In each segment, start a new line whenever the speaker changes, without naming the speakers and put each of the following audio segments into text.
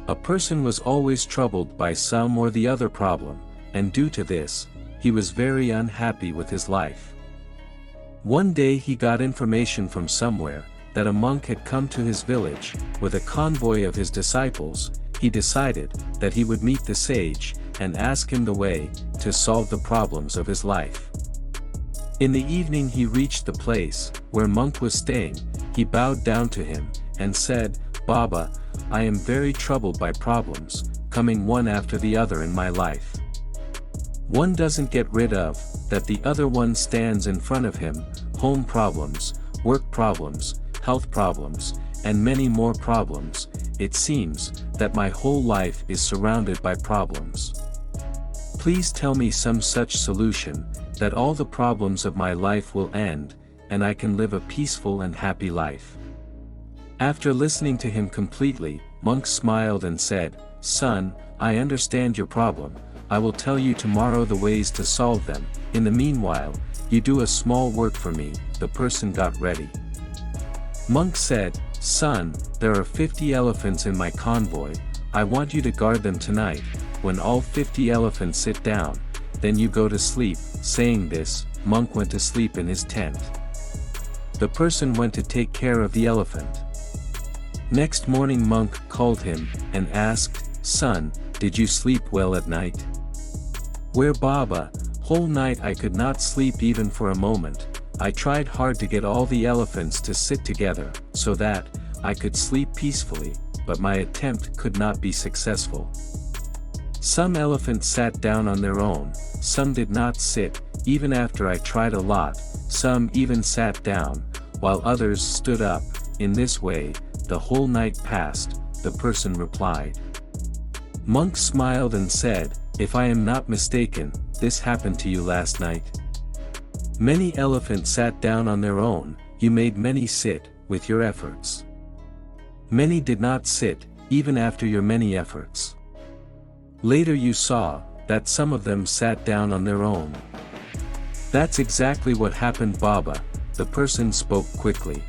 A person was always troubled by some or the other problem, and due to this, he was very unhappy with his life. One day he got information from somewhere, that a monk had come to his village, with a convoy of his disciples. He decided that he would meet the sage, and ask him the way, to solve the problems of his life. In the evening he reached the place, where monk was staying. He bowed down to him, and said, "Baba, I am very troubled by problems, coming one after the other in my life. One doesn't get rid of, that the other one stands in front of him, home problems, work problems, health problems, and many more problems. It seems that my whole life is surrounded by problems. Please tell me some such solution, that all the problems of my life will end, and I can live a peaceful and happy life." After listening to him completely, monk smiled and said, "Son, I understand your problem. I will tell you tomorrow the ways to solve them. In the meanwhile, you do a small work for me." The person got ready. Monk said, "Son, there are 50 elephants in my convoy. I want you to guard them tonight. When all 50 elephants sit down, then you go to sleep." Saying this, monk went to sleep in his tent. The person went to take care of the elephant. Next morning monk called him, and asked, "Son, did you sleep well at night?" "Where Baba, whole night I could not sleep even for a moment. I tried hard to get all the elephants to sit together, so that I could sleep peacefully, but my attempt could not be successful. Some elephants sat down on their own, some did not sit, even after I tried a lot, some even sat down, while others stood up. In this way, the whole night passed," the person replied. Monk smiled and said, "If I am not mistaken, this happened to you last night. Many elephants sat down on their own, you made many sit, with your efforts. Many did not sit, even after your many efforts. Later you saw, that some of them sat down on their own. That's exactly what happened Baba," the person spoke quickly.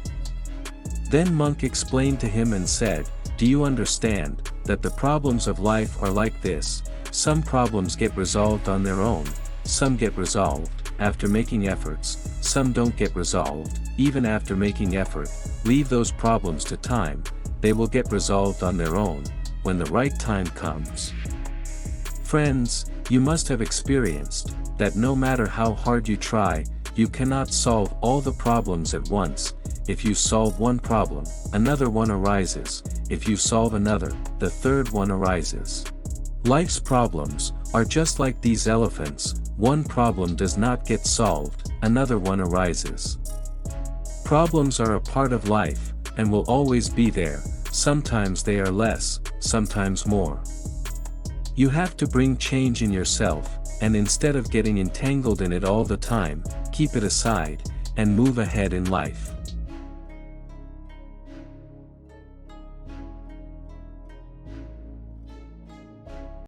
Then monk explained to him and said, "Do you understand, that the problems of life are like this? Some problems get resolved on their own, some get resolved after making efforts, some don't get resolved, even after making effort. Leave those problems to time, they will get resolved on their own, when the right time comes." Friends, you must have experienced, that no matter how hard you try, you cannot solve all the problems at once. If you solve one problem, another one arises. If you solve another, the third one arises. Life's problems are just like these elephants. One problem does not get solved, another one arises. Problems are a part of life, and will always be there. Sometimes they are less, sometimes more. You have to bring change in yourself, and instead of getting entangled in it all the time, keep it aside, and move ahead in life.